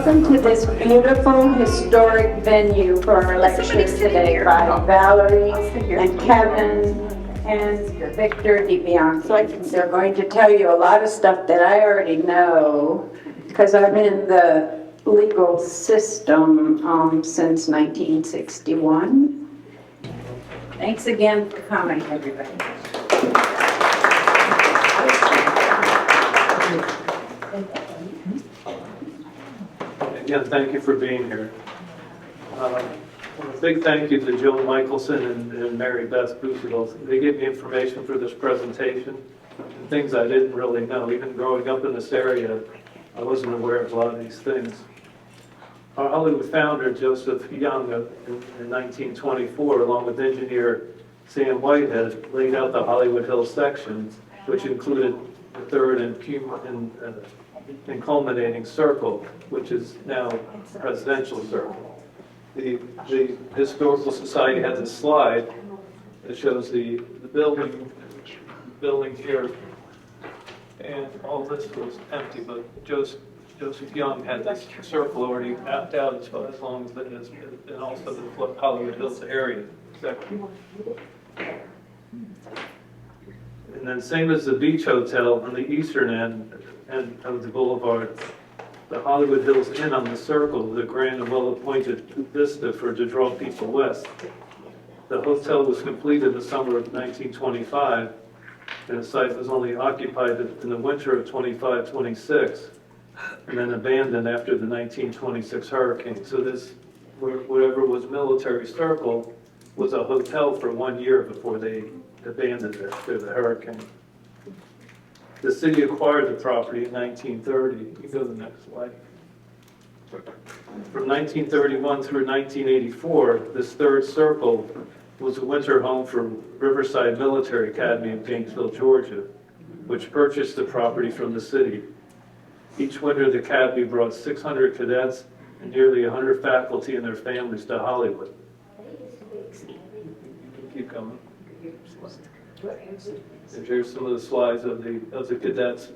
Welcome to this beautiful historic venue for our lecture today by Valerie and Kevin and Victor DiBianco. They're going to tell you a lot of stuff that I already know because I'm in the legal system since 1961. Thanks again for coming, everybody. Again, thank you for being here. A big thank you to Joe Michelson and Mary Beth Bushel. They gave me information for this presentation, and things I didn't really know. Even growing up in this area, I wasn't aware of a lot of these things. Our Hollywood founder, Joseph Young, in 1924, along with engineer Sam Whitehead, laid out the Hollywood Hills section, which included the third and culminating circle, which is now Presidential Circle. The Historical Society has a slide that shows the building here, and all this was empty, but Joseph Young had this circle already mapped out as far as long as it is, and also the Hollywood Hills area. And then same as the Beach Hotel on the eastern end of the boulevard, the Hollywood Hills Inn on the circle, the grand and well-appointed vista to draw people west. The hotel was completed in the summer of 1925, and the site was only occupied in the winter of 25-26, and then abandoned after the 1926 hurricane. So this, whatever was Military Circle, was a hotel for 1 year before they abandoned it after the hurricane. The city acquired the property in 1930. You can go to the next slide. From 1931 through 1984, this third circle was a winter home for Riverside Military Academy in Gainesville, Georgia, which purchased the property from the city. Each winter, the academy brought 600 cadets and nearly 100 faculty and their families to Hollywood. Keep coming. And here's some of the slides of the cadets.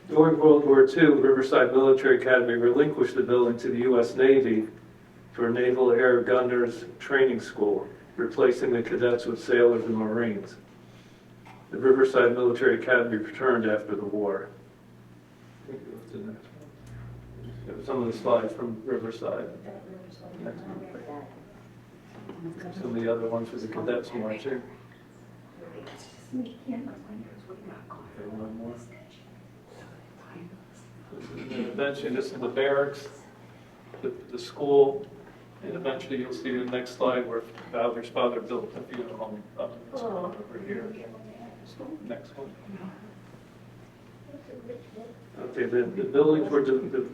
During World War II, Riverside Military Academy relinquished the building to the U.S. Navy for Naval Air Gunners Training School, replacing the cadets with sailors and Marines. The Riverside Military Academy returned after the war. Some of the slides from Riverside. Some of the other ones for the cadets marching. Eventually, this is the barracks, the school, and eventually you'll see the next slide where Valerie's father built a funeral home over here. Next one. Okay,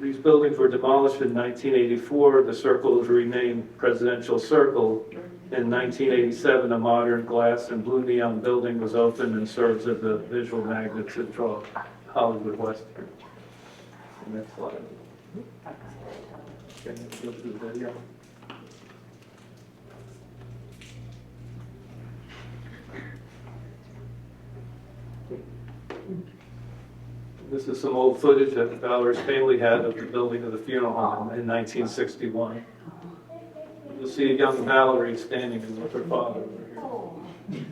these buildings were demolished in 1984. The circle was renamed Presidential Circle. In 1987, a modern glass and blue neon building was opened and serves as a visual magnet to draw Hollywood western. Next slide. Okay, let's go through the video. This is some old footage that Valerie's family had of the building of the funeral home in 1961. You'll see a young Valerie standing with her father over here.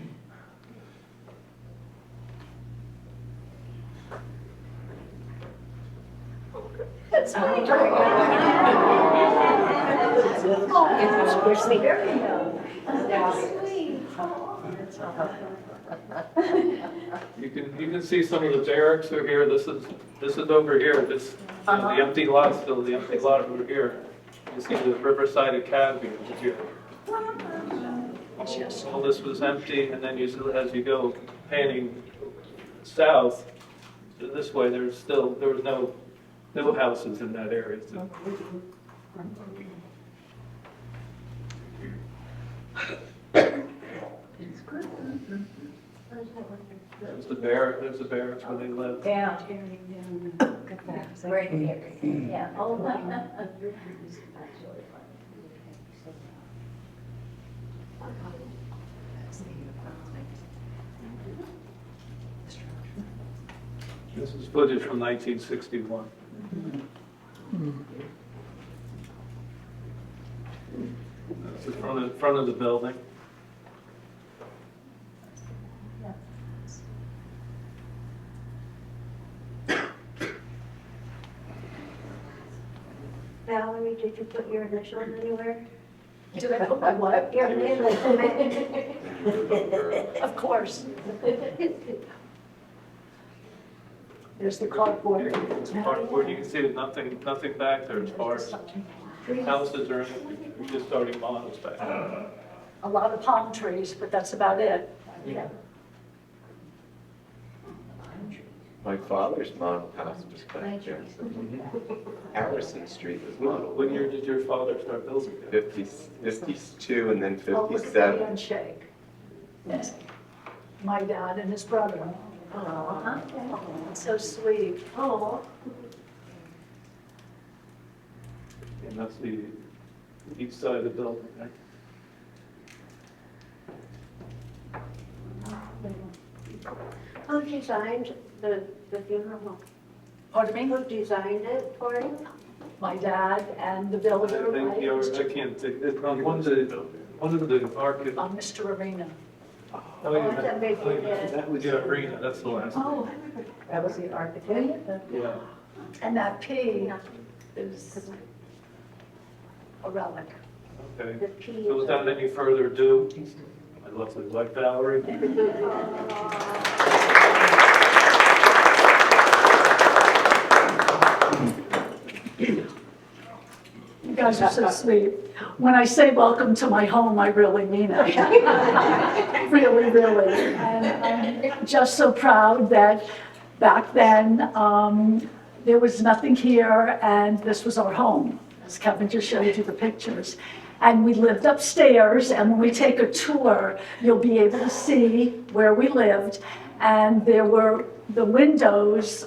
That's funny. You can see some of the barracks are here. This is over here. This the empty lot, still the empty lot over here. You see the Riverside Academy over here. All this was empty, and then as you go panning south this way, there was no houses in that area. So. There's the barracks where they lived. Yeah. Right here. Yeah. Oh, This is footage from 1961. That's the front of the building. Valerie, did you put your initials anywhere? Did I put my what? Your initials. Of course. There's the cardboard. It's cardboard. You can see there's nothing back there as far as houses or anything. We're just starting models back there. A lot of palm trees, but that's about it. Yeah. My father's model house was back there. Harrison Street was modeled. What year did your father start building it? 52 and then Oh, look at the 57. handshake. Yes. My dad and his brother. Oh, So sweet. oh. And that's the east side of the building, right? Who designed the funeral home? Pardon me? Who designed it for you? My dad and the I builder, think, right? yeah, I can't think, it's on one of the architects. Mr. Arena. Oh, Oh, yeah, that may be it. that was the arena, that's the last. Oh, That was the architect? Yeah. and that P is a relic. Okay. The P. So without any further ado, my lovely wife Valerie. You guys are so sweet. When I say welcome to my home, I really mean it. Really, really. And I'm just so proud that back then, there was nothing here and this was our home, as Kevin just showed you the pictures. And we lived upstairs, and when we take a tour, you'll be able to see where we lived. And there were the windows,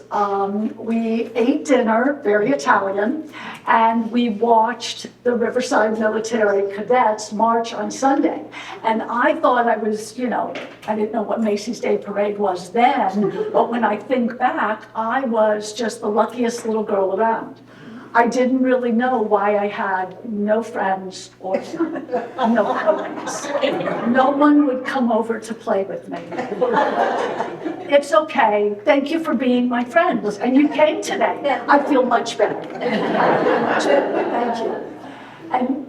we ate dinner, very Italian, and we watched the Riverside Military Cadets march on Sunday. And I thought I was, I didn't know what Macy's Day Parade was then, but when I think back, I was just the luckiest little girl around. I didn't really know why I had no friends or no colleagues. No one would come over to play with me. It's okay. Thank you for being my friend. And you came today. I feel much better. Thank you. And,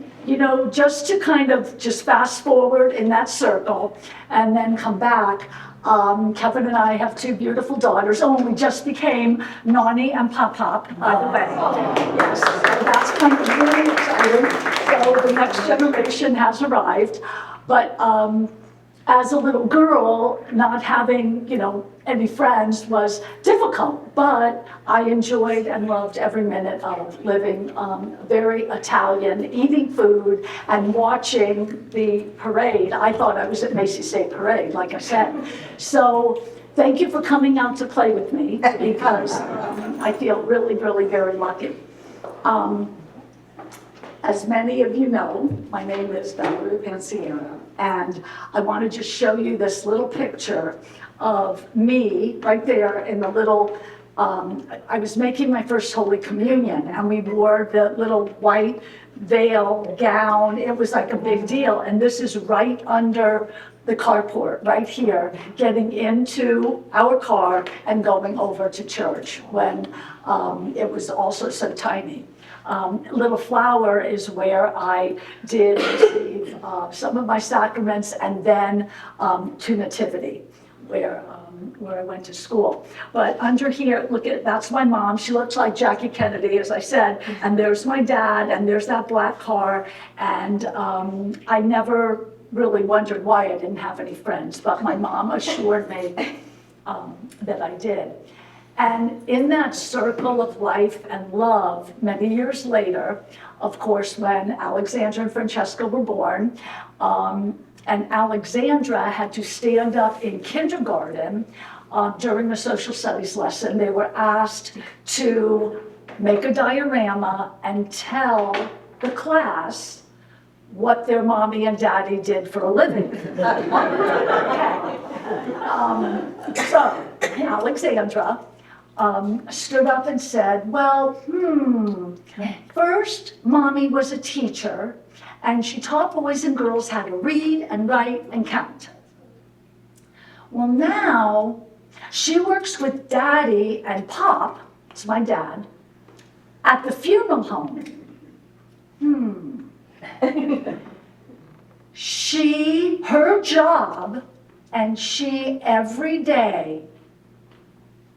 just to kind of just fast forward in that circle and then come back, Kevin and I have two beautiful daughters. Oh, and we just became Nani and Pop-Pop, by the way. Yes, so that's kind of really exciting. So the next generation has arrived. But as a little girl, not having, any friends was difficult. But I enjoyed and loved every minute of living very Italian, eating food and watching the parade. I thought I was at Macy's Day Parade, like I said. So thank you for coming out to play with me because I feel really, really very lucky. As many of you know, my name is Valerie Panciera, and I want to just show you this little picture of me right there in the little, I was making my first Holy Communion, and we wore the little white veil gown. It was like a big deal, and this is right under the carport, right here, getting into our car and going over to church when it was also so tiny. Little Flower is where I did receive some of my sacraments, and then to Nativity, where I went to school. But under here, look at, that's my mom. She looks like Jackie Kennedy, as I said, and there's my dad, and there's that black car, and I never really wondered why I didn't have any friends, but my mom assured me that I did. And in that circle of life and love, many years later, of course, when Alexandra and Francesca were born, and Alexandra had to stand up in kindergarten during the social studies lesson. They were asked to make a diorama and tell the class what their mommy and daddy did for a living. Okay. So Alexandra stood up and said, well, first, Mommy was a teacher, and she taught boys and girls how to read and write and count. Well, now she works with Daddy and Pop, it's my dad, at the funeral home. Her job, and she every day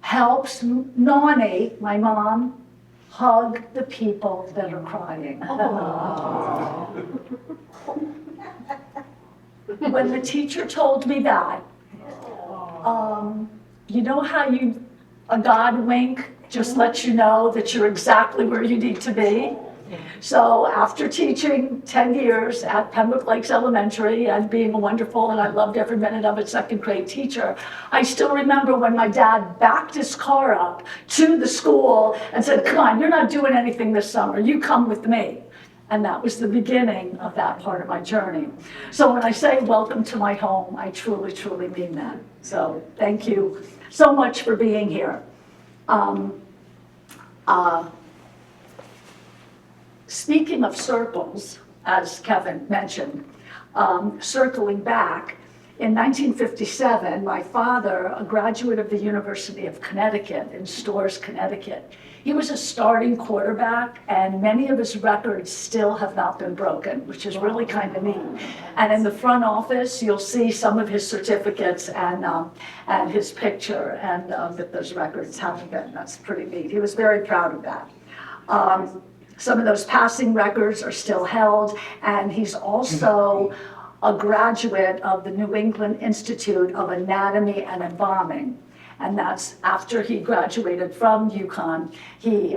helps Nani, my mom, hug the people that are crying. When the teacher told me that, you know how a God wink just lets you know that you're exactly where you need to be? So after teaching 10 years at Pembroke Lakes Elementary and being a wonderful, and I loved every minute of it, second grade teacher, I still remember when my dad backed his car up to the school and said, come on, you're not doing anything this summer, you come with me. And that was the beginning of that part of my journey. So when I say welcome to my home, I truly, truly mean that. So thank you so much for being here. Speaking of circles, as Kevin mentioned, circling back, in 1957, my father, a graduate of the University of Connecticut in Storrs, Connecticut, he was a starting quarterback, and many of his records still have not been broken, which is really kind of neat. And in the front office, you'll see some of his certificates and his picture, and that those records haven't been. That's pretty neat. He was very proud of that. Some of those passing records are still held, and he's also a graduate of the New England Institute of Anatomy and Embalming. And that's after he graduated from UConn, he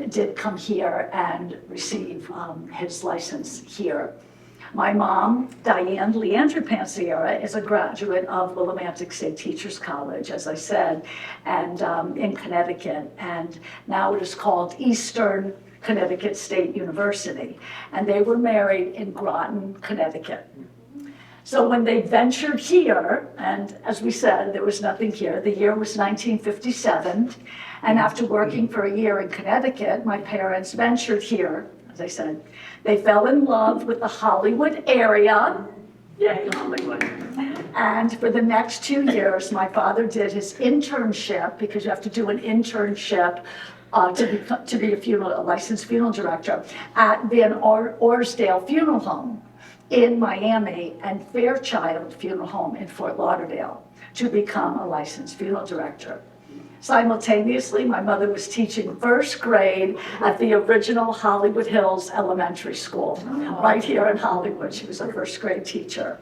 did come here and receive his license here. My mom, Diane Leandra Panciera, is a graduate of Willimantic State Teachers College, as I said, and in Connecticut, and now it is called Eastern Connecticut State University, and they were married in Groton, Connecticut. So when they ventured here, and as we said, there was nothing here, the year was 1957, and after working for a year in Connecticut, my parents ventured here, as I said. They fell in love with the Hollywood area, yay Hollywood, and for the next 2 years, my father did his internship, because you have to do an internship to be a licensed funeral director at Van Orsdale Funeral Home in Miami and Fairchild Funeral Home in Fort Lauderdale to become a licensed funeral director. Simultaneously, my mother was teaching first grade at the original Hollywood Hills Elementary School, right here in Hollywood. She was a first grade teacher.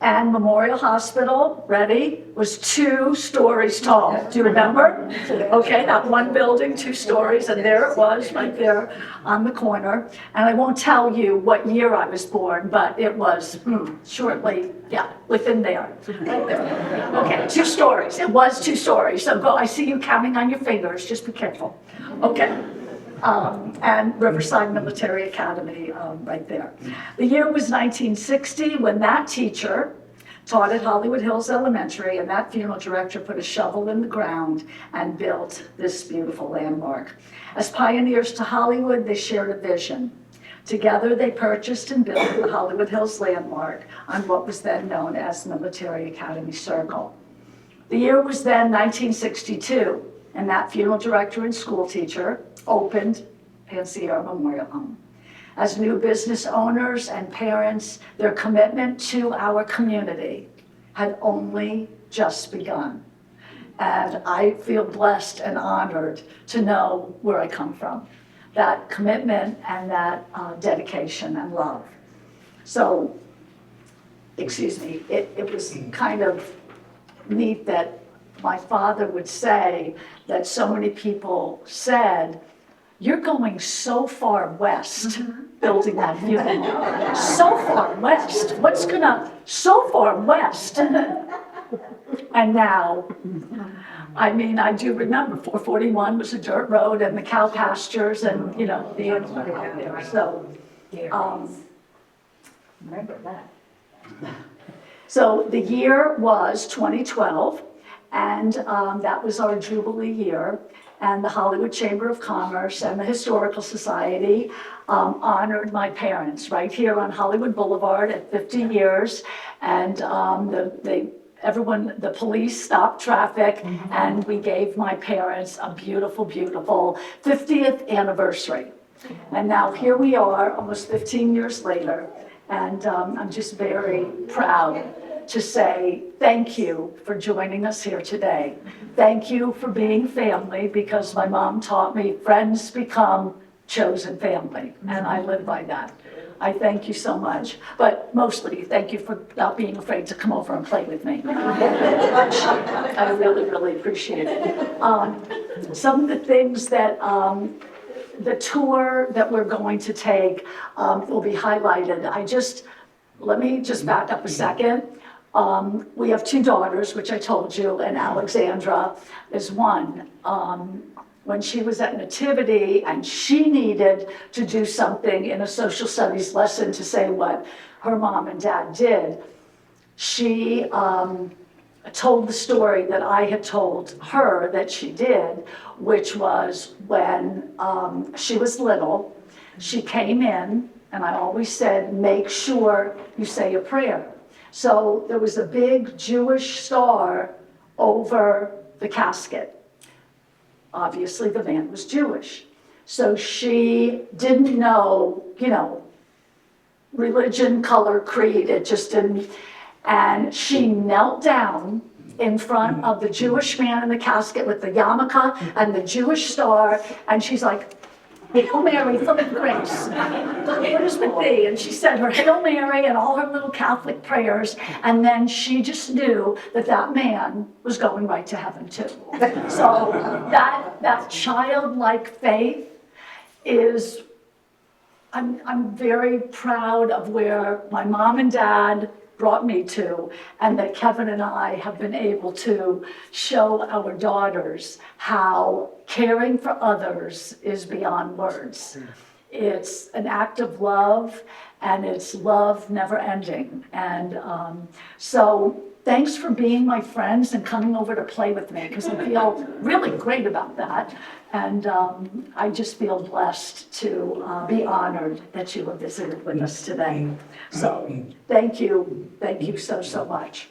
And Memorial Hospital, ready, was 2 stories tall. Do you remember? Okay, that one building, 2 stories, and there it was, right there on the corner. And I won't tell you what year I was born, but it was shortly, yeah, within there, right there. Okay, 2 stories. It was 2 stories. So I see you counting on your fingers. Just be careful. Okay. And Riverside Military Academy right there. The year was 1960 when that teacher taught at Hollywood Hills Elementary, and that funeral director put a shovel in the ground and built this beautiful landmark. As pioneers to Hollywood, they shared a vision. Together, they purchased and built the Hollywood Hills landmark on what was then known as Military Academy Circle. The year was then 1962, and that funeral director and school teacher opened Panciera Memorial Home. As new business owners and parents, their commitment to our community had only just begun. And I feel blessed and honored to know where I come from, that commitment and that dedication and love. So, excuse me, it was kind of neat that my father would say that so many people said, you're going so far west building that funeral home. So far west. What's so far west? And now, I mean, I do remember 441 was a dirt road and the cow pastures and, the animals were out there. So, Remember that. so the year was 2012. And that was our Jubilee year. And the Hollywood Chamber of Commerce and the Historical Society honored my parents right here on Hollywood Boulevard at 50 years. And the police stopped traffic, and we gave my parents a beautiful, beautiful 50th anniversary. And now here we are, almost 15 years later, and I'm just very proud to say thank you for joining us here today. Thank you for being family, because my mom taught me friends become chosen family, and I live by that. I thank you so much, but mostly thank you for not being afraid to come over and play with me. I really, really appreciate it. Some of the things that the tour that we're going to take will be highlighted. Let me just back up a second. We have 2 daughters, which I told you, and Alexandra is one. When she was at Nativity and she needed to do something in a social studies lesson to say what her mom and dad did, she told the story that I had told her that she did, which was when she was little, she came in, and I always said, make sure you say a prayer. So there was a big Jewish star over the casket. Obviously, the man was Jewish. So she didn't know, religion, color, creed, it just didn't. And she knelt down in front of the Jewish man in the casket with the yarmulke and the Jewish star, and she's like, Hail Mary, full of grace, the Lord is with thee. And she said her Hail Mary and all her little Catholic prayers, and then she just knew that that man was going right to heaven too. So that childlike faith is, I'm very proud of where my mom and dad brought me to, and that Kevin and I have been able to show our daughters how caring for others is beyond words. It's an act of love, and it's love never ending. And so thanks for being my friends and coming over to play with me, because I feel really great about that. And I just feel blessed to be honored that you have visited with us today. So thank you so, so much.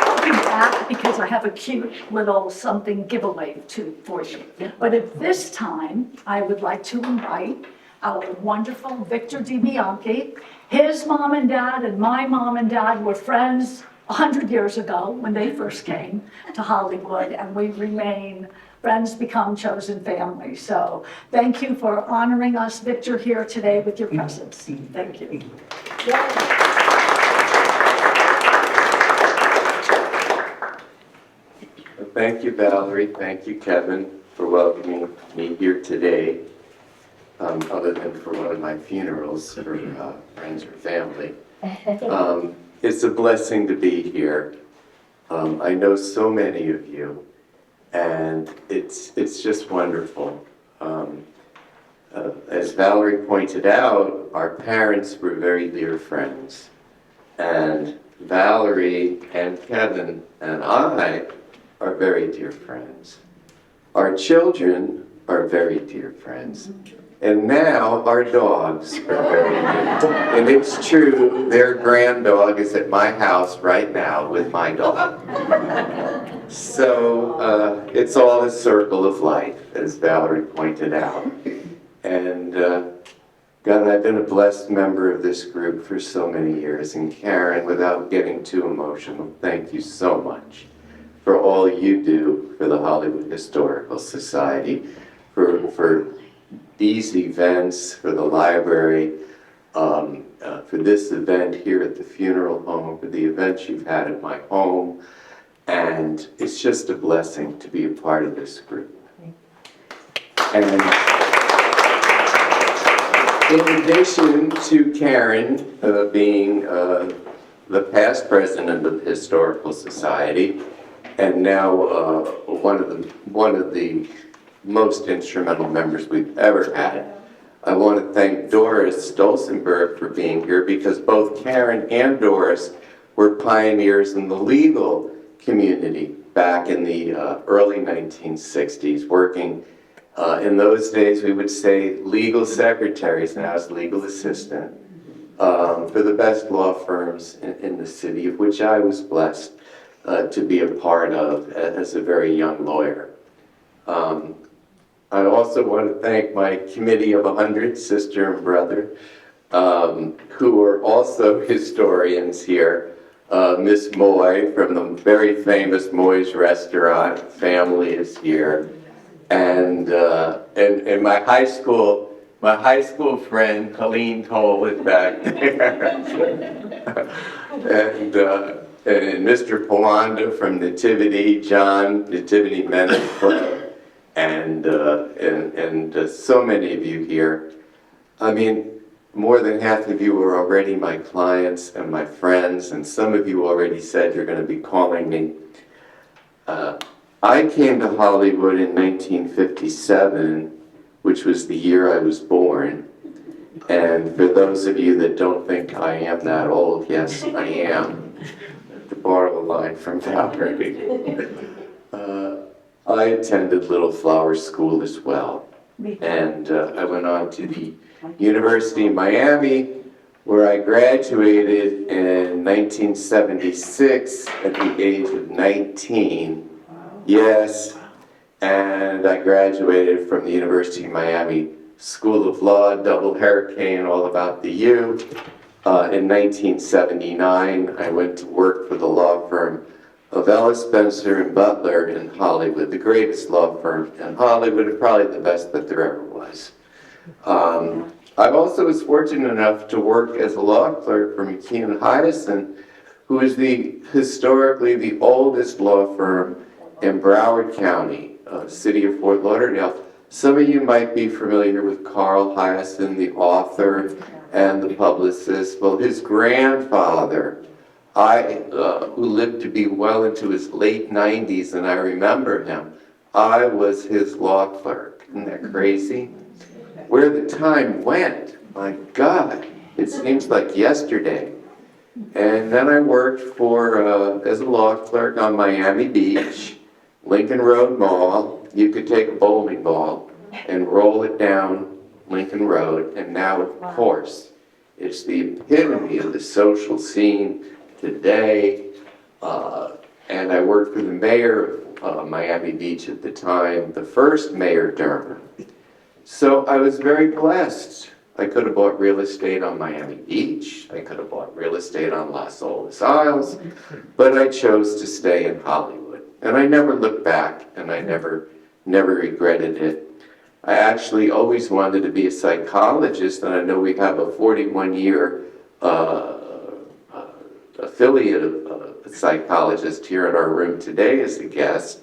I'll be back because I have a cute little something giveaway for you. But at this time, I would like to invite our wonderful Victor DiBianchi. His mom and dad and my mom and dad were friends 100 years ago when they first came to Hollywood, and we remain friends become chosen family. So thank you for honoring us, Victor, here today with your presence. Thank you. Thank you, Valerie. Thank you, Kevin, for welcoming me here today. Other than for one of my funerals for friends or family. It's a blessing to be here. I know so many of you, and it's just wonderful. As Valerie pointed out, our parents were very dear friends, and Valerie and Kevin and I are very dear friends. Our children are very dear friends. And now our dogs are very dear. And it's true, their grand dog is at my house right now with my dog. So it's all a circle of life, as Valerie pointed out. And God, I've been a blessed member of this group for so many years. And Karen, without getting too emotional, thank you so much for all you do for the Hollywood Historical Society, for these events, for the library, for this event here at the funeral home, for the events you've had at my home. And it's just a blessing to be a part of this group. And in addition to Karen being the past president of the Historical Society, and now one of the most instrumental members we've ever had, I want to thank Doris Stolzenberg for being here because both Karen and Doris were pioneers in the legal community back in the early 1960s, working in those days we would say legal secretaries, now as legal assistant, for the best law firms in the city, of which I was blessed to be a part of as a very young lawyer. I also want to thank my committee of 100, sister and brother, who are also historians here. Miss Moy from the very famous Moy's Restaurant family is here. And my high school friend, Colleen Cole, is back there. and Mr. Pawanda from Nativity, John, Nativity Men's Club, and so many of you here. I mean, more than half of you are already my clients and my friends, and some of you already said you're going to be calling me. I came to Hollywood in 1957, which was the year I was born. And for those of you that don't think I am that old, yes, I am. To borrow a line from Valerie. I attended Little Flower School as well. And I went on to the University of Miami, where I graduated in 1976 at the age of 19. Yes, and I graduated from the University of Miami School of Law, double hurricane, all about the U. In 1979, I went to work for the law firm of Ellis, Spencer, and Butler in Hollywood, the greatest law firm in Hollywood, and probably the best that there ever was. I also was fortunate enough to work as a law clerk for McKee and Hyacinth, who is historically the oldest law firm in Broward County, city of Fort Lauderdale. Some of you might be familiar with Carl Hyacinth, the author and the publicist. Well, his grandfather, who lived to be well into his late 90s, and I remember him, I was his law clerk. Isn't that crazy? Where the time went, my God, it seems like yesterday. And then I worked as a law clerk on Miami Beach, Lincoln Road Mall. You could take a bowling ball and roll it down Lincoln Road, and now, of course, it's the epitome of the social scene today. And I worked for the mayor of Miami Beach at the time, the first Mayor Dermer. So I was very blessed. I could have bought real estate on Miami Beach. I could have bought real estate on Las Olas Isles, but I chose to stay in Hollywood. And I never looked back, and I never regretted it. I actually always wanted to be a psychologist, and I know we have a 41-year affiliate of a psychologist here in our room today as a guest.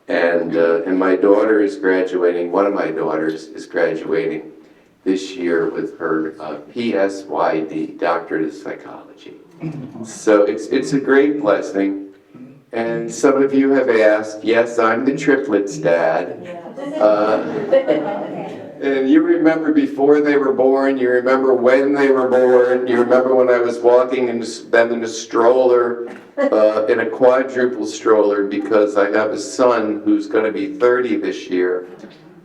And my daughter is graduating, one of my daughters is graduating this year with her PSYD, Doctorate of Psychology. So it's a great blessing. And some of you have asked, yes, I'm the triplets' dad. And you remember before they were born, you remember when they were born, you remember when I was walking them in a stroller, in a quadruple stroller, because I have a son who's going to be 30 this year,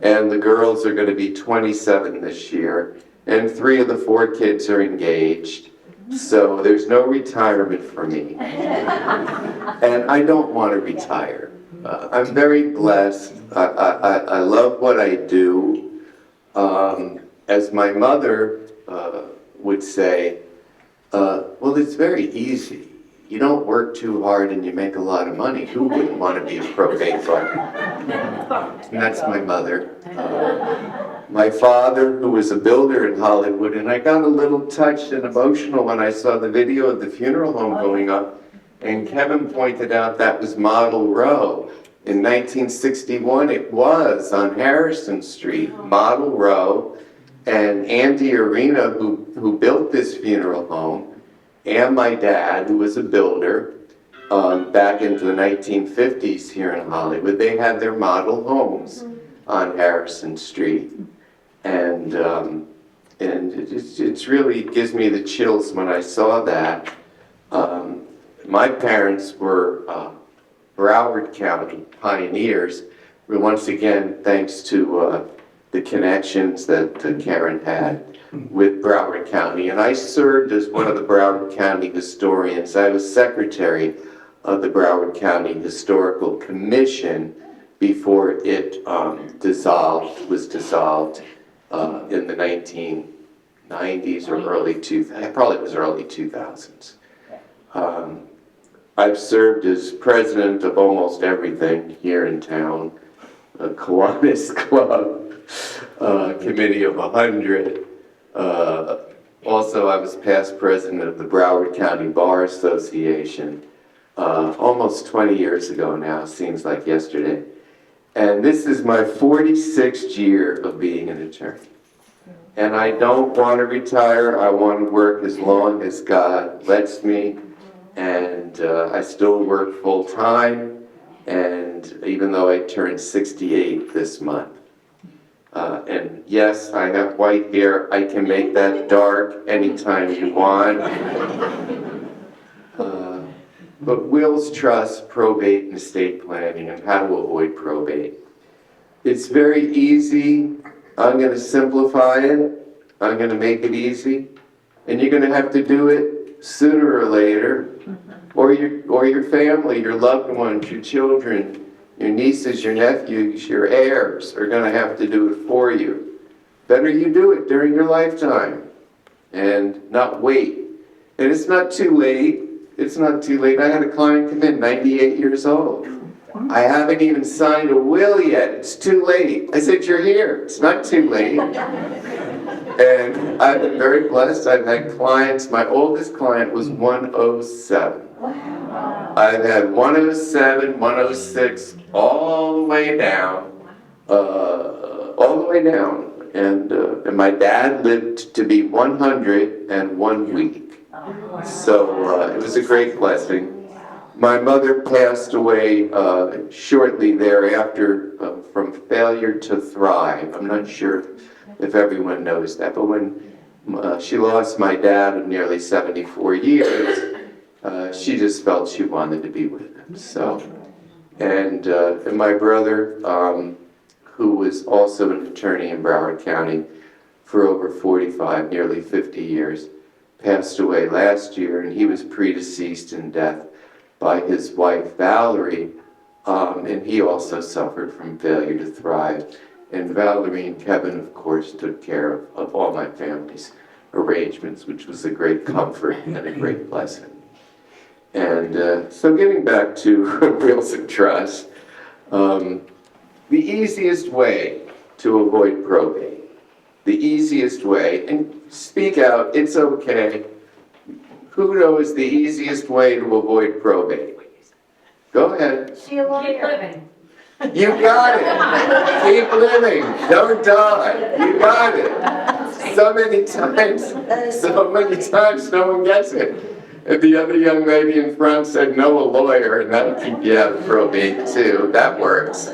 and the girls are going to be 27 this year, and 3 of the 4 kids are engaged. So there's no retirement for me. And I don't want to retire. I'm very blessed. I love what I do. As my mother would say, well, it's very easy. You don't work too hard and you make a lot of money. Who wouldn't want to be a probate partner? And that's my mother. My father, who was a builder in Hollywood, and I got a little touched and emotional when I saw the video of the funeral home going up, and Kevin pointed out that was Model Row. In 1961, it was on Harrison Street, Model Row, and Andy Arena, who built this funeral home, and my dad, who was a builder, back into the 1950s here in Hollywood, they had their model homes on Harrison Street. And it really gives me the chills when I saw that. My parents were Broward County pioneers, but once again, thanks to the connections that Karen had with Broward County. And I served as one of the Broward County historians. I was secretary of the Broward County Historical Commission before it was dissolved in the 1990s or early 2000s. Probably it was early 2000s. I've served as president of almost everything here in town. A Kiwanis Club, Committee of 100. Also, I was past president of the Broward County Bar Association almost 20 years ago now, seems like yesterday. And this is my 46th year of being an attorney. And I don't want to retire. I want to work as long as God lets me. And I still work full time. And even though I turned 68 this month. And yes, I have white hair. I can make that dark anytime you want. But wills, trusts, probate, and estate planning, and how to avoid probate. It's very easy. I'm going to simplify it. I'm going to make it easy. And you're going to have to do it sooner or later. Or your family, your loved ones, your children, your nieces, your nephews, your heirs are going to have to do it for you. Better you do it during your lifetime and not wait. And it's not too late. It's not too late. I had a client come in, 98 years old. I haven't even signed a will yet. It's too late. I said, you're here. It's not too late. And I've been very blessed. I've had clients. My oldest client was 107. I've had 107, 106, all the way down. All the way down. And my dad lived to be 101 week. So it was a great blessing. My mother passed away shortly thereafter from failure to thrive. I'm not sure if everyone knows that, but when she lost my dad of nearly 74 years, she just felt she wanted to be with him. So, and my brother, who was also an attorney in Broward County for over 45, nearly 50 years, passed away last year, and he was predeceased in death by his wife, Valerie, and he also suffered from failure to thrive. And Valerie and Kevin, of course, took care of all my family's arrangements, which was a great comfort and a great blessing. And so getting back to wills and trusts, the easiest way to avoid probate, the easiest way, and speak out, it's okay. Who knows the easiest way to avoid probate? Go ahead. She a lawyer. Keep living. You got it. Keep living. Don't die. You got it. So many times no one gets it. And the other young lady in front said, no, a lawyer, and that'll keep you out of probate too. That works.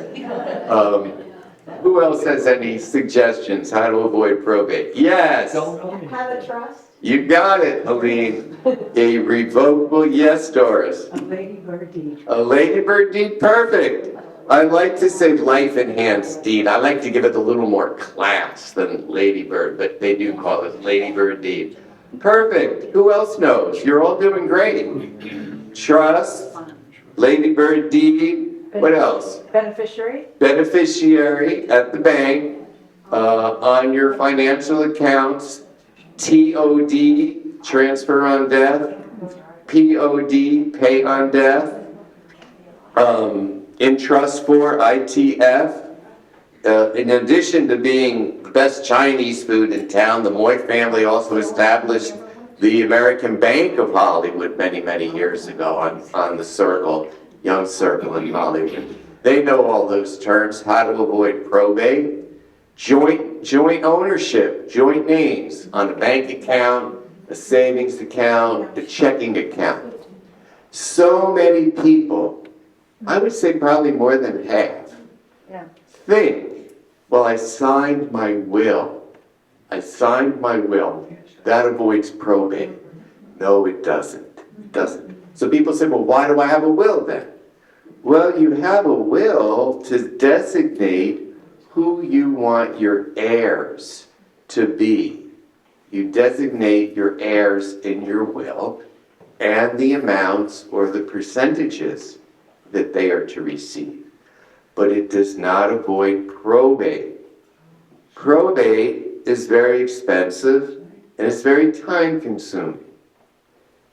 Who else has any suggestions how to avoid probate? Yes. Have a trust? You got it, Helene. A revocable, yes, Doris. A ladybird deed. A ladybird deed, perfect. I like to say life enhanced deed. I like to give it a little more class than ladybird, but they do call it ladybird deed. Perfect. Who else knows? You're all doing great. Trust, ladybird deed. What else? Beneficiary. Beneficiary at the bank, on your financial accounts, TOD, transfer on death, POD, pay on death, in trust for ITF. In addition to being the best Chinese food in town, the Moy family also established the American Bank of Hollywood many, many years ago on the Circle, Young Circle in Hollywood. They know all those terms, how to avoid probate, joint ownership, joint names on a bank account, a savings account, a checking account. So many people, I would say probably more than half, think, well, I signed my will. I signed my will. That avoids probate. No, it doesn't. It doesn't. So people say, well, why do I have a will then? Well, you have a will to designate who you want your heirs to be. You designate your heirs in your will and the amounts or the percentages that they are to receive. But it does not avoid probate. Probate is very expensive and it's very time consuming.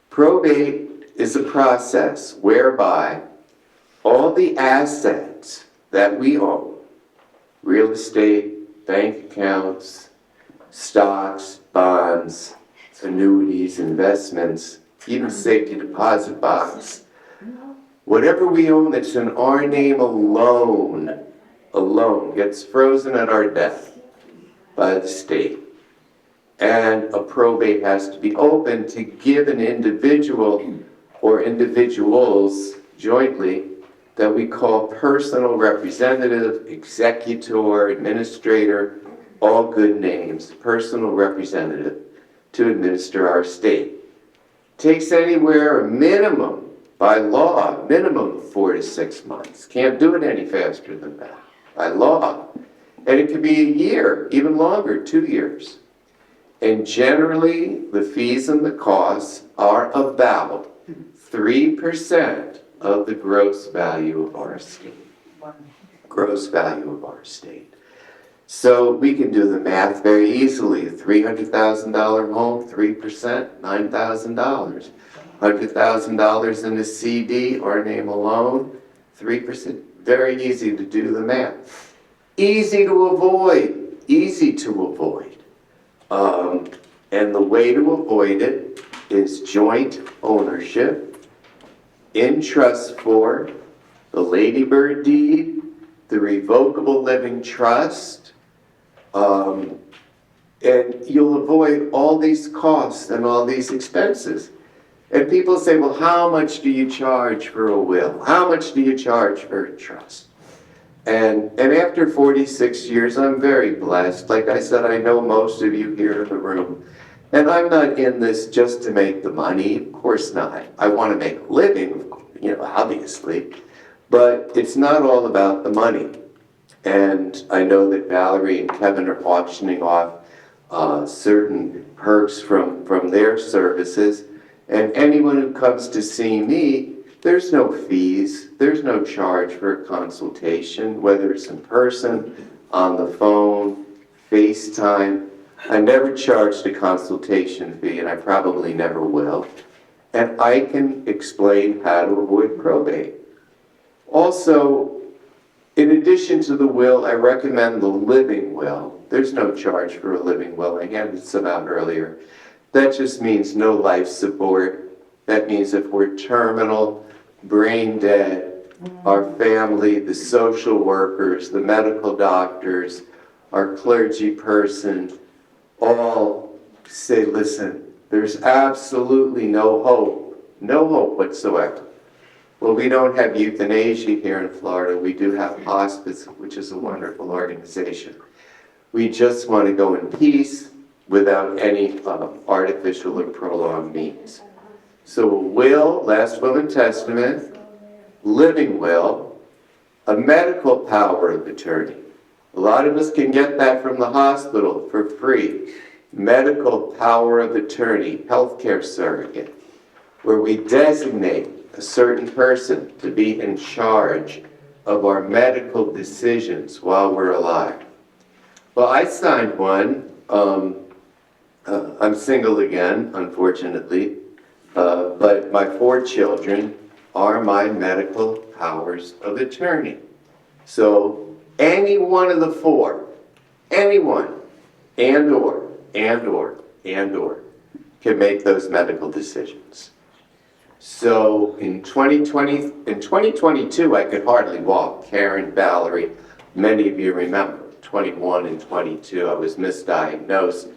Probate is a process whereby all the assets that we own, real estate, bank accounts, stocks, bonds, annuities, investments, even safety deposit box, whatever we own that's in our name alone gets frozen at our death by the state. And a probate has to be open to give an individual or individuals jointly that we call personal representative, executor, administrator, all good names, personal representative to administer our estate. Takes anywhere a minimum, by law, minimum of 4 to 6 months. Can't do it any faster than that, by law. And it could be a year, even longer, 2 years. And generally, the fees and the costs are about 3% of the gross value of our estate. Gross value of our estate. So we can do the math very easily. A $300,000 home, 3%, $9,000. $100,000 in a CD, our name alone, 3%. Very easy to do the math. Easy to avoid. Easy to avoid. And the way to avoid it is joint ownership in trust for the Ladybird deed, the revocable living trust, and you'll avoid all these costs and all these expenses. And people say, well, how much do you charge for a will? How much do you charge for a trust? And after 46 years, I'm very blessed. Like I said, I know most of you here in the room. And I'm not in this just to make the money. Of course not. I want to make a living, obviously. But it's not all about the money. And I know that Valerie and Kevin are auctioning off certain perks from their services. And anyone who comes to see me, there's no fees, there's no charge for a consultation, whether it's in person, on the phone, FaceTime. I never charged a consultation fee, and I probably never will. And I can explain how to avoid probate. Also, in addition to the will, I recommend the living will. There's no charge for a living will. I handed some out earlier. That just means no life support. That means if we're terminal, brain dead, our family, the social workers, the medical doctors, our clergy person, all say, listen, there's absolutely no hope whatsoever. Well, we don't have euthanasia here in Florida. We do have hospice, which is a wonderful organization. We just want to go in peace without any artificial or prolonged means. So a will, last will and testament, living will, a medical power of attorney. A lot of us can get that from the hospital for free. Medical power of attorney, healthcare surrogate, where we designate a certain person to be in charge of our medical decisions while we're alive. Well, I signed one. I'm single again, unfortunately, but my 4 children are my medical powers of attorney. So any one of the 4, anyone, and or, can make those medical decisions. So in 2022, I could hardly walk. Karen, Valerie, many of you remember, 21 and 22, I was misdiagnosed.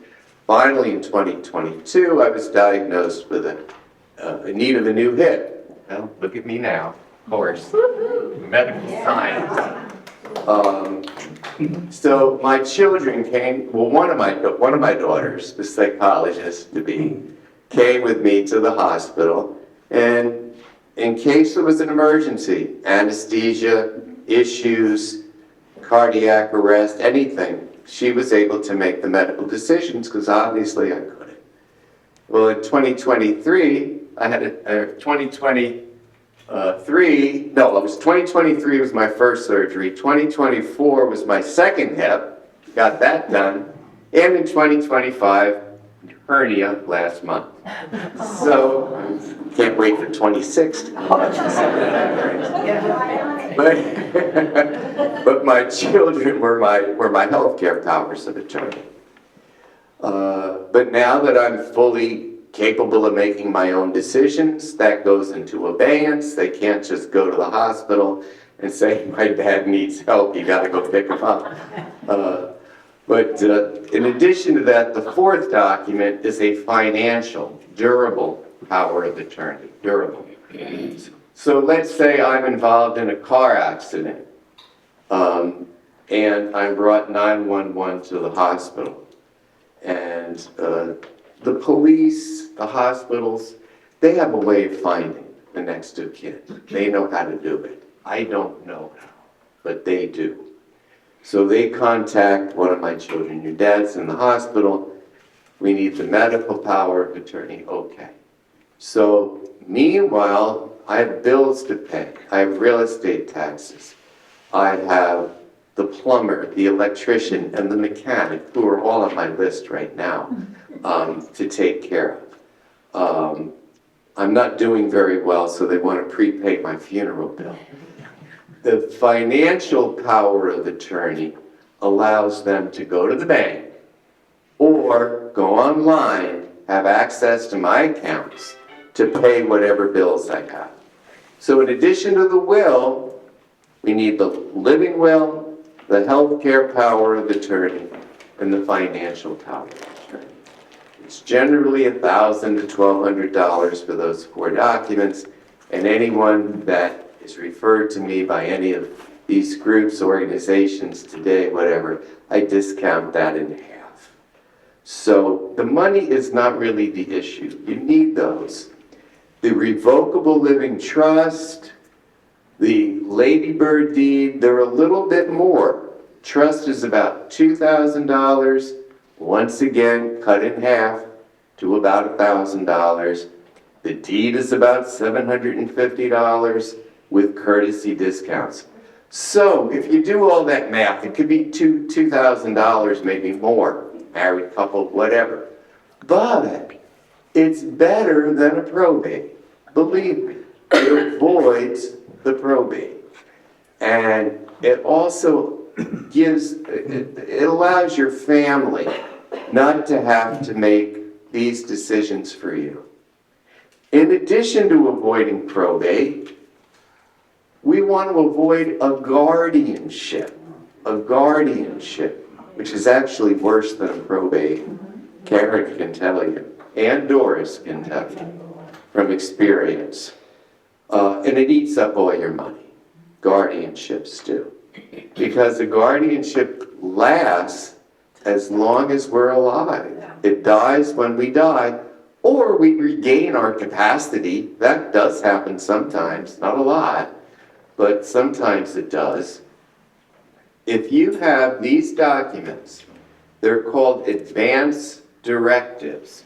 Finally, in 2022, I was diagnosed with a need of a new hip. Well, look at me now, of course. Medical science. So my children came, well, one of my daughters, the psychologist to be, came with me to the hospital, and in case there was an emergency, anesthesia, issues, cardiac arrest, anything, she was able to make the medical decisions because obviously I couldn't. Well, in 2023, I had a 2023 was my first surgery. 2024 was my second hip, got that done. And in 2025, hernia last month. So, can't wait for 26. But my children were my healthcare powers of attorney. But now that I'm fully capable of making my own decisions, that goes into abeyance. They can't just go to the hospital and say, my dad needs help, you gotta go pick him up. But in addition to that, the fourth document is a financial, durable power of attorney, durable. So let's say I'm involved in a car accident, and I'm brought 911 to the hospital. And the police, the hospitals, they have a way of finding the next of kin. They know how to do it. I don't know how, but they do. So they contact one of my children. Your dad's in the hospital. We need the medical power of attorney. Okay. So meanwhile, I have bills to pay. I have real estate taxes. I have the plumber, the electrician, and the mechanic, who are all on my list right now, to take care of. I'm not doing very well, so they want to prepay my funeral bill. The financial power of attorney allows them to go to the bank or go online, have access to my accounts to pay whatever bills I have. So in addition to the will, we need the living will, the healthcare power of attorney, and the financial power of attorney. It's generally $1,000 to $1,200 for those 4 documents, and anyone that is referred to me by any of these groups, organizations today, whatever, I discount that in half. So the money is not really the issue. You need those. The revocable living trust, the ladybird deed, they're a little bit more. Trust is about $2,000, once again cut in half to about $1,000. The deed is about $750 with courtesy discounts. So if you do all that math, it could be $2,000, maybe more, married couple, whatever. But it's better than a probate. Believe me, it avoids the probate. And it also it allows your family not to have to make these decisions for you. In addition to avoiding probate, we want to avoid a guardianship, which is actually worse than a probate. Karen can tell you, and Doris can tell you from experience. And it eats up all your money. Guardianships do. Because a guardianship lasts as long as we're alive. It dies when we die, or we regain our capacity. That does happen sometimes, not a lot, but sometimes it does. If you have these documents, they're called advance directives.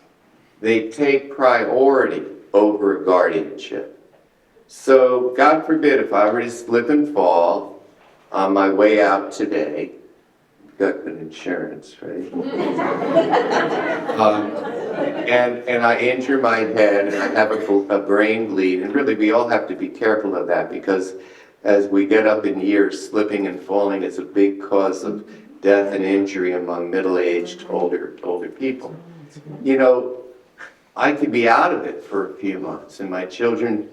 They take priority over a guardianship. So, God forbid, if I were to slip and fall on my way out today, got good insurance, right? And I injure my head and I have a brain bleed, and really we all have to be careful of that, because as we get up in years, slipping and falling is a big cause of death and injury among middle-aged, older people. You know, I could be out of it for a few months, and my children,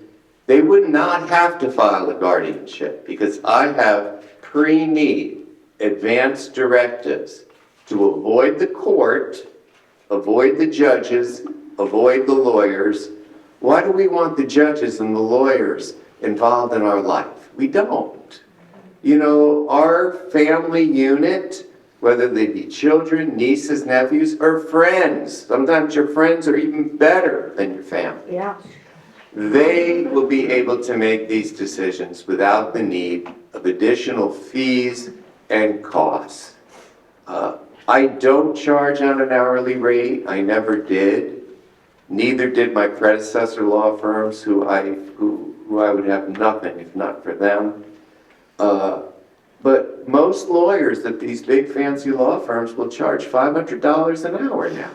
they would not have to file a guardianship, because I have pre-need advance directives to avoid the court, avoid the judges, avoid the lawyers. Why do we want the judges and the lawyers involved in our life? We don't. You know, our family unit, whether they be children, nieces, nephews, or friends, sometimes your friends are even better than your family. Yeah. They will be able to make these decisions without the need of additional fees and costs. I don't charge on an hourly rate. I never did. Neither did my predecessor law firms, who I would have nothing if not for them. But most lawyers at these big fancy law firms will charge $500 an hour now.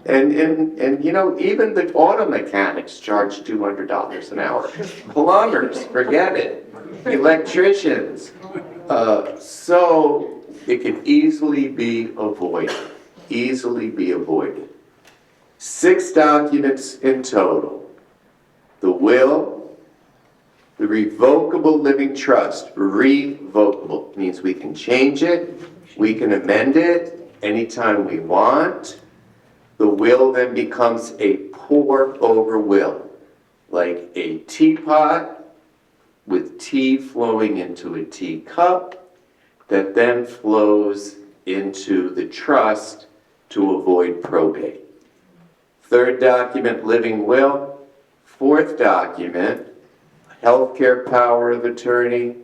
And you know, even the auto mechanics charge $200 an hour. Plumbers, forget it. Electricians. So it can easily be avoided. Easily be avoided. 6 documents in total. The will, the revocable living trust. Revocable means we can change it, we can amend it anytime we want. The will then becomes a pour-over will, like a teapot with tea flowing into a teacup that then flows into the trust to avoid probate. 3rd document, living will. 4th document, healthcare power of attorney.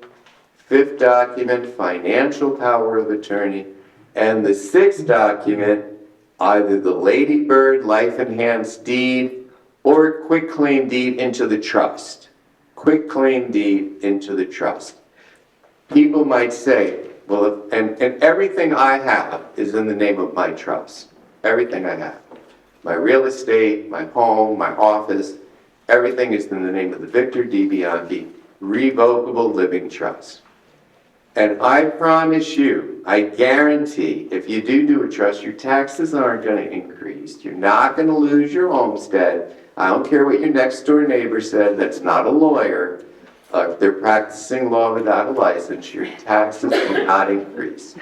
5th document, financial power of attorney. And the 6th document, either the Ladybird life enhanced deed or quitclaim deed into the trust. Quitclaim deed into the trust. People might say, well, and everything I have is in the name of my trust. Everything I have. My real estate, my home, my office, everything is in the name of the Victor DiBianchi Revocable Living Trust. And I promise you, I guarantee, if you do a trust, your taxes aren't going to increase. You're not going to lose your homestead. I don't care what your next door neighbor said, that's not a lawyer. If they're practicing law without a license, your taxes will not increase.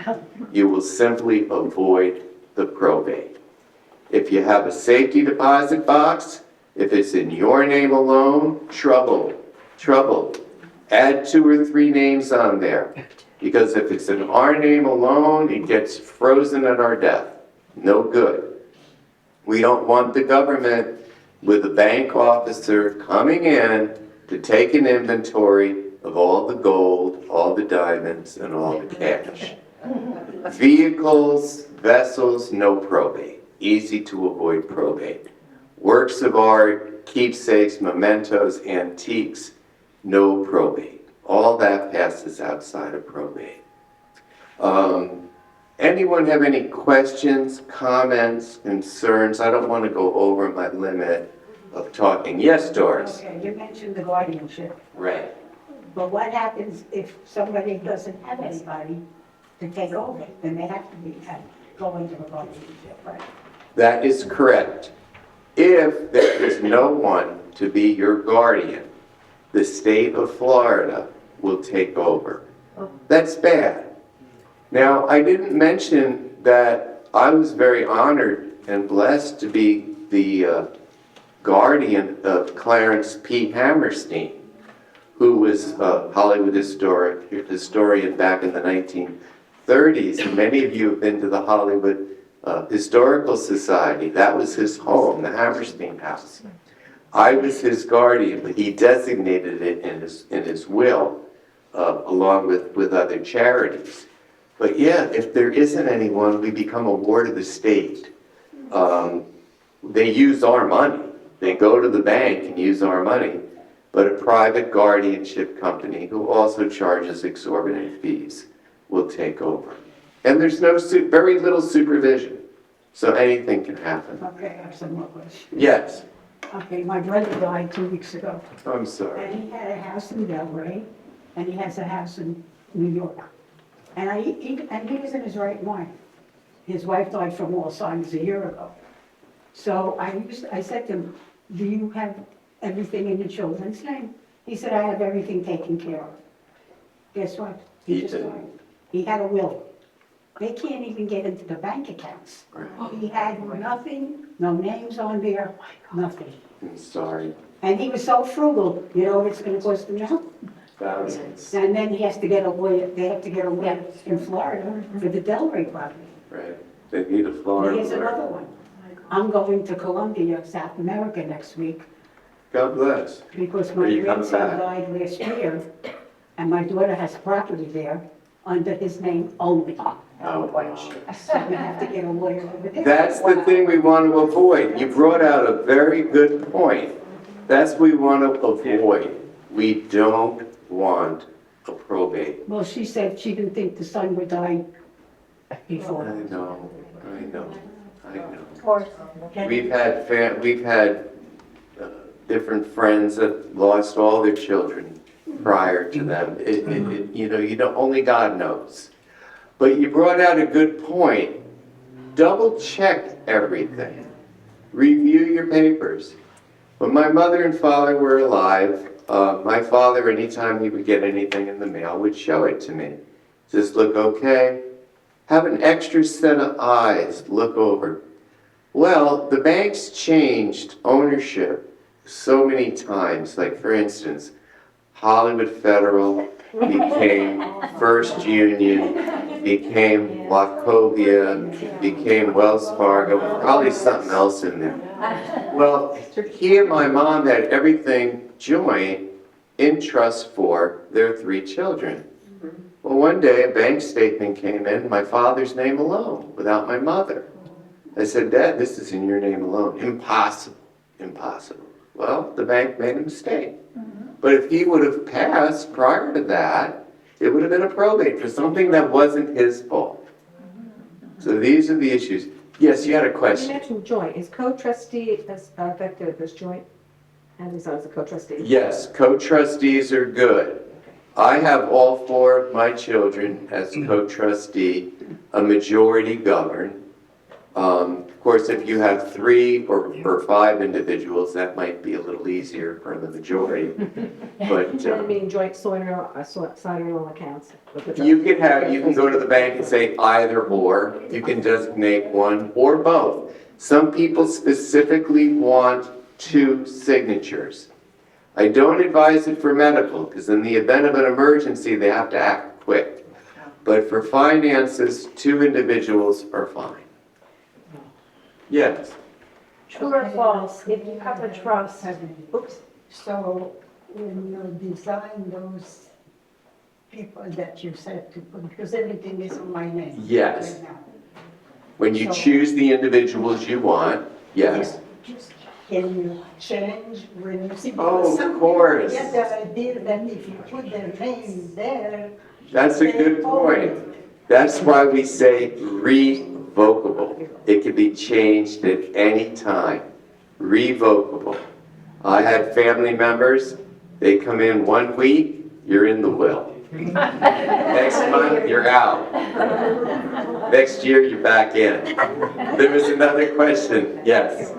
You will simply avoid the probate. If you have a safety deposit box, if it's in your name alone, trouble. Add 2 or 3 names on there. Because if it's in our name alone, it gets frozen at our death. No good. We don't want the government with a bank officer coming in to take an inventory of all the gold, all the diamonds, and all the cash. Vehicles, vessels, no probate. Easy to avoid probate. Works of art, keepsakes, mementos, antiques, no probate. All that passes outside of probate. Anyone have any questions, comments, concerns? I don't want to go over my limit of talking. Yes, Doris? Okay, you mentioned the guardianship, Right. but what happens if somebody doesn't have anybody to take over? Then they have to go into the guardianship, right? That is correct. If there is no one to be your guardian, the state of Florida will take over. That's bad. Now, I didn't mention that I was very honored and blessed to be the guardian of Clarence P. Hammerstein, who was a Hollywood historian back in the 1930s. And many of you have been to the Hollywood Historical Society. That was his home, the Hammerstein House. I was his guardian, but he designated it in his will, along with other charities. But yeah, if there isn't anyone, we become a ward of the state. They use our money. They go to the bank and use our money. But a private guardianship company, who also charges exorbitant fees, will take over. And there's very little supervision, so anything can happen. Okay, I have some more questions. Yes. Okay, my brother died 2 weeks ago, I'm sorry. and he had a house in Delray, and he has a house in New York. And he was in his right mind. His wife died from Alzheimer's a year ago. So I said to him, do you have everything in your children's name? He said, I have everything taken care of. Guess what? He just didn't. died. He had a will. They can't even get into the bank accounts. He had nothing, no names on there, nothing. I'm sorry. And he was so frugal, you know what it's gonna cost him now? Thousands, And then he has to get a lawyer, they have to get a lawyer in Florida for the Delray property. right? They need a Florida Here's lawyer. another one. I'm going to Colombia, South America next week God bless. because Are my you coming grandson back? died last year and my daughter has property there under his name only. Oh, wow. So we have to get a lawyer over there. That's the thing we want to avoid. You brought out a very good point. That's what we want to avoid. We don't want a probate. Well, she said she didn't think the son would die I before. know, I know, I know. Of course. We've had different friends that lost all their children prior to them. You know, only God knows. But you brought out a good point. Double check everything. Review your papers. When my mother and father were alive, my father, anytime he would get anything in the mail, would show it to me. Does this look okay? Have an extra set of eyes look over. Well, the banks changed ownership so many times. Like, for instance, Hollywood Federal became First Union, became Wachovia, became Wells Fargo, probably something else in there. Well, he and my mom had everything joint in trust for their 3 children. Well, one day a bank statement came in, my father's name alone, without my mother. I said, Dad, this is in your name alone. Impossible, impossible. Well, the bank made a mistake. But if he would have passed prior to that, it would have been a probate for something that wasn't his fault. So these are the issues. Yes, you had a You question. mentioned joint. Is co-trustee effective as joint? And as a co-trustee? Yes, co-trustees are good. I have all 4 of my children as co-trustee, a majority govern. Of course, if you have 3 or 5 individuals, that might be a little easier for the majority. But I mean joint sign-on accounts. you can go to the bank and say either or. You can designate one or both. Some people specifically want 2 signatures. I don't advise it for medical, because in the event of an emergency, they have to act quick. But for finances, 2 individuals are fine. Yes. True or false, if you have a trust, oops, So when you design those people that you said to put, because everything is on my name. Yes. right now. When you choose the individuals you want, yes. Can you change when you see? Oh, of some course. people get the idea that if you put their name there. That's a good point. That's why we say revocable. It can be changed at any time. Revocable. I had family members, they come in 1 week, you're in the will. Next month, you're out. Next year, you're back in. There was another question. Yes.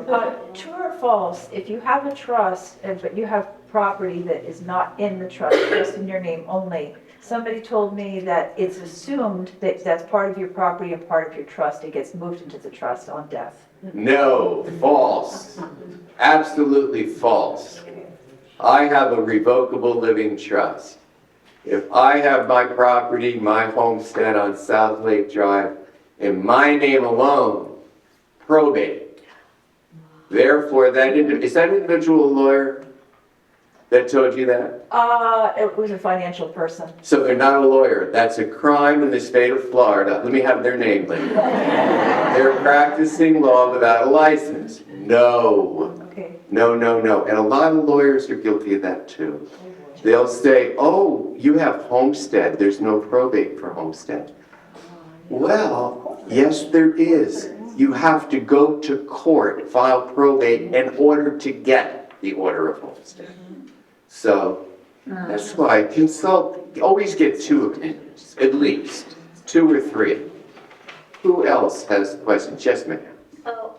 true or false, if you have a trust, but you have property that is not in the trust, just in your name only, somebody told me that it's assumed that that's part of your property and part of your trust, it gets moved into the trust on death. No, false. Absolutely false. I have a revocable living trust. If I have my property, my homestead on South Lake Drive, in my name alone, probate. Therefore, is that individual a lawyer that told you that? It was a financial person. So they're not a lawyer. That's a crime in the state of Florida. Let me have their name, please. They're practicing law without a license. No. Okay. No, no, no. And a lot of lawyers are guilty of that too. They'll say, oh, you have homestead. There's no probate for homestead. Well, yes, there is. You have to go to court, file probate in order to get the order of homestead. So that's why always get 2 opinions, at least 2 or 3. Who else has questions? Yes, ma'am. So,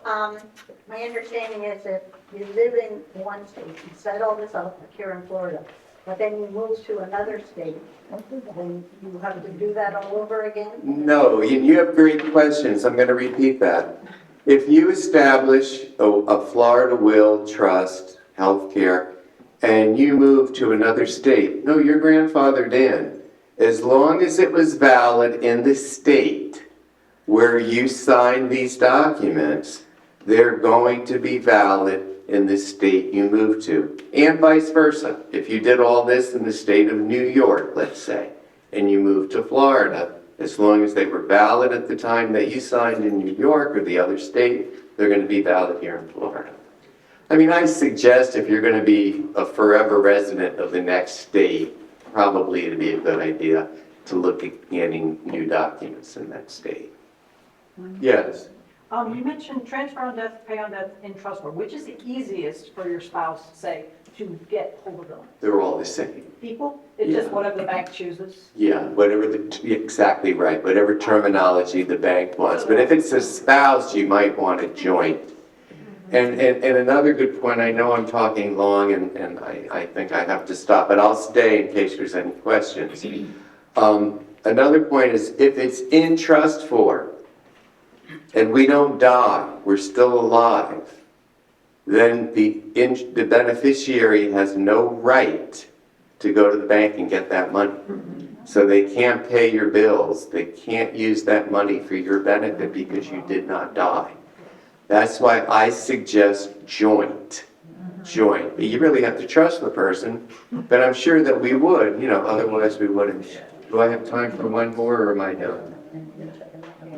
my understanding is that you live in one state, you set all this up here in Florida, but then you move to another state, and you have to do that all over again? No, you have great questions. I'm going to repeat that. If you establish a Florida will, trust, healthcare, and you moved to another state, no, your grandfathered in. As long as it was valid in the state where you signed these documents, they're going to be valid in the state you moved to. And vice versa. If you did all this in the state of New York, let's say, and you moved to Florida, as long as they were valid at the time that you signed in New York or the other state, they're going to be valid here in Florida. I mean, I suggest if you're going to be a forever resident of the next state, probably it'd be a good idea to look at getting new documents in that state. Yes. You mentioned transfer on death, pay on death, in trust form. Which is the easiest for your spouse, say, to get hold of them? They're all the same. People? It's just Yeah. whatever the bank chooses? Yeah, whatever exactly right, whatever terminology the bank wants. But if it's a spouse, you might want a joint. And another good point, I know I'm talking long and I think I have to stop, but I'll stay in case there's any questions. Another point is if it's in trust form and we don't die, we're still alive, then the beneficiary has no right to go to the bank and get that money. So they can't pay your bills. They can't use that money for your benefit because you did not die. That's why I suggest joint. Joint. You really have to trust the person, but I'm sure that we would, otherwise we wouldn't. Do I have time for one more or am I done?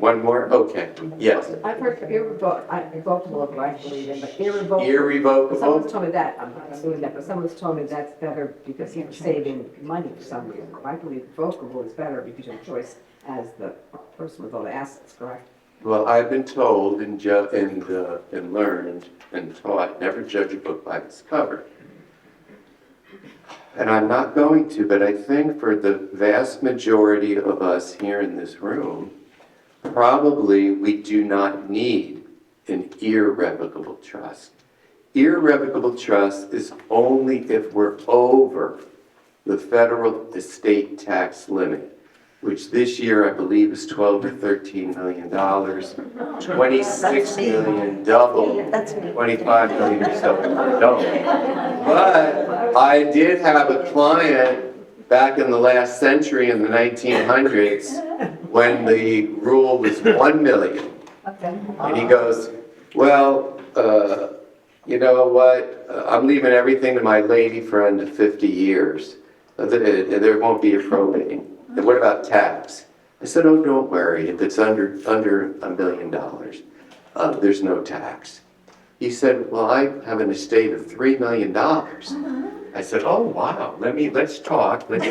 One more? Okay, yes. I've heard irrevocable, I believe in, but irrevocable. Irrevocable? Someone's told me that, I'm not doing that, but someone's told me that's better because you're saving money for some reason. I believe revocable is better because you have choice as the person with all the assets, correct? Well, I've been told and learned and taught, never judge a book by its cover. And I'm not going to, but I think for the vast majority of us here in this room, probably we do not need an irrevocable trust. Irrevocable trust is only if we're over the federal estate tax limit, which this year I believe is $12 to $13 million, 26 million double, 25 million or so double. But I did have a client back in the last century in the 1900s when the rule was 1 million. And he goes, well, you know what, I'm leaving everything to my lady friend of 50 years. There won't be a probate. And what about tax? I said, oh, don't worry. If it's under $1 million, there's no tax. He said, well, I have an estate of $3 million. I said, oh, wow. Let's talk. And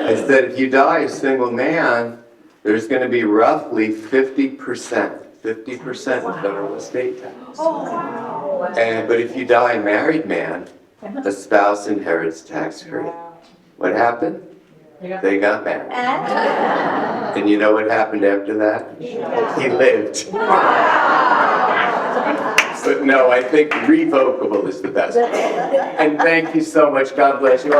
I said, if you die a single man, there's going to be roughly 50% of federal estate tax. But if you die a married man, the spouse inherits tax-free. What happened? They got married. And you know what happened after that? He lived. But no, I think revocable is the best. And thank you so much. God bless you.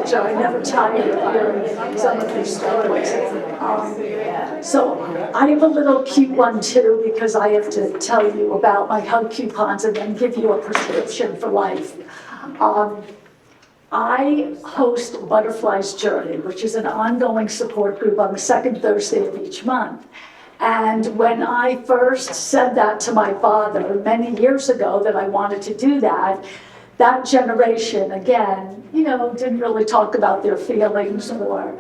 So I never tired of hearing some of these stories. So I have a little cute one too, because I have to tell you about my hug coupons and then give you a prescription for life. I host Butterfly's Journey, which is an ongoing support group on the second Thursday of each month. And when I first said that to my father many years ago that I wanted to do that, that generation, again, didn't really talk about their feelings, or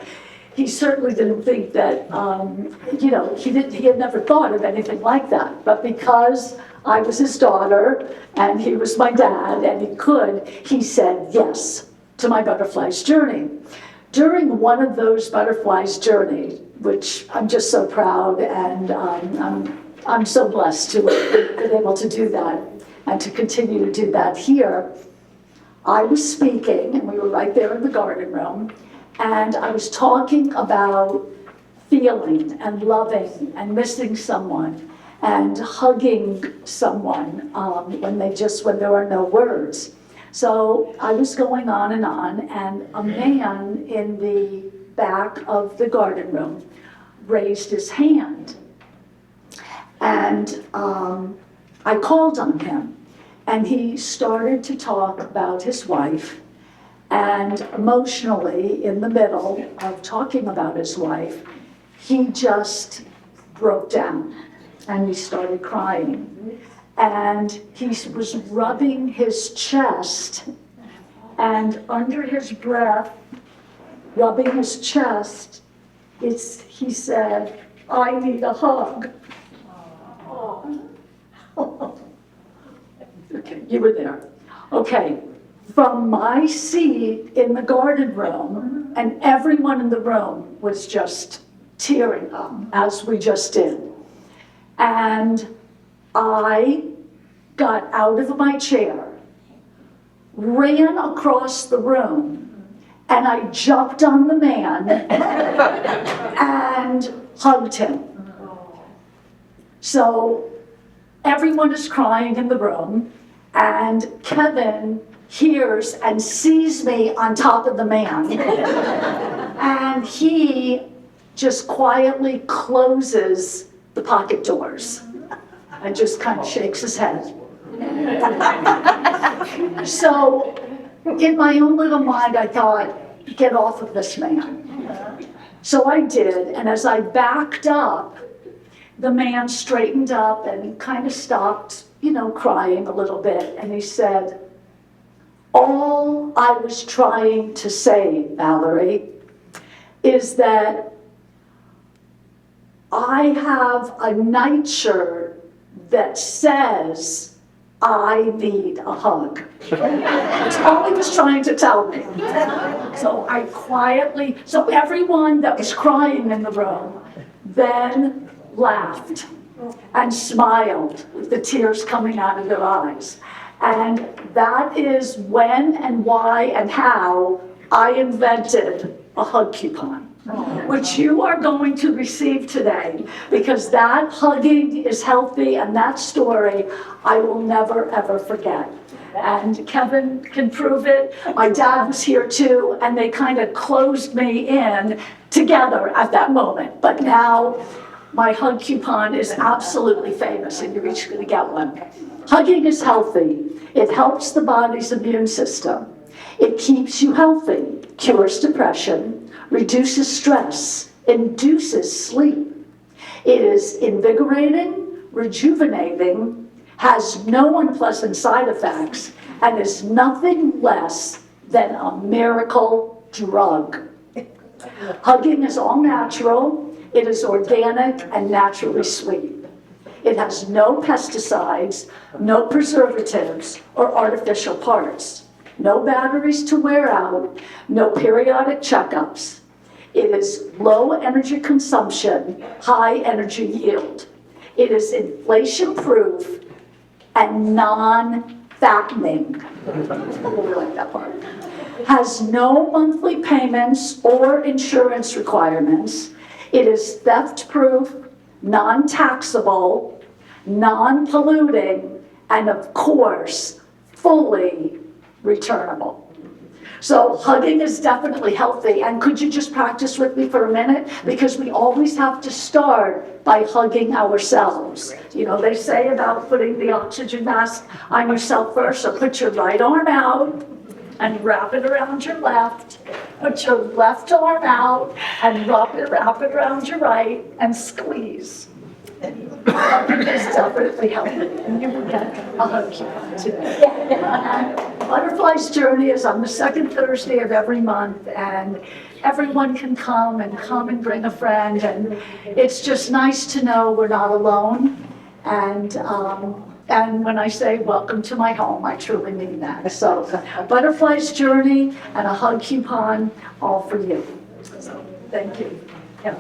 he certainly didn't think that, he had never thought of anything like that. But because I was his daughter and he was my dad and he said yes to my Butterfly's Journey. During one of those Butterfly's Journey, which I'm just so proud and I'm so blessed to have been able to do that and to continue to do that here, I was speaking, and we were right there in the garden room, and I was talking about feeling and loving and missing someone and hugging someone when there are no words. So I was going on, and a man in the back of the garden room raised his hand. And I called on him, and he started to talk about his wife. And emotionally, in the middle of talking about his wife, he just broke down and he started crying. And he was rubbing his chest, and under his breath, rubbing his chest, he said, "I need a hug." Okay, you were there. Okay, from my seat in the garden room, and everyone in the room was just tearing up, as we just did. And I got out of my chair, ran across the room, and I jumped on the man and hugged him. So everyone is crying in the room, and Kevin hears and sees me on top of the man. And he just quietly closes the pocket doors and just kind of shakes his head. So in my own little mind, I thought, get off of this man. So I did, and as I backed up, the man straightened up and kind of stopped, crying a little bit, and he said, "All I was trying to say, Valerie, is that I have a nightshirt that says I need a hug." That's all he was trying to tell me. So so everyone that was crying in the room then laughed and smiled with the tears coming out of their eyes. And that is when and why and how I invented a hug coupon, which you are going to receive today, because that hugging is healthy, and that story I will never, ever forget. And Kevin can prove it. My dad was here too, and they kind of closed me in together at that moment. But now my hug coupon is absolutely famous, and you're each going to get one. Hugging is healthy. It helps the body's immune system. It keeps you healthy, cures depression, reduces stress, induces sleep. It is invigorating, rejuvenating, has no unpleasant side effects, and is nothing less than a miracle drug. Hugging is all natural. It is organic and naturally sweet. It has no pesticides, no preservatives, or artificial parts. No batteries to wear out, no periodic checkups. It is low energy consumption, high energy yield. It is inflation-proof and non-fattening. I really like that part. Has no monthly payments or insurance requirements. It is theft-proof, non-taxable, non-polluting, and of course, fully returnable. So hugging is definitely healthy. And could you just practice with me for a minute? Because we always have to start by hugging ourselves. They say about putting the oxygen mask on yourself first. So put your right arm out and wrap it around your left. Put your left arm out and wrap it around your right and squeeze. Hugging is definitely healthy, and you will get a hug coupon today. And Butterfly's Journey is on the second Thursday of every month, and everyone can come and bring a friend, and it's just nice to know we're not alone. And when I say welcome to my home, I truly mean that. So Butterfly's Journey and a hug coupon, all for you. So thank you. Yeah.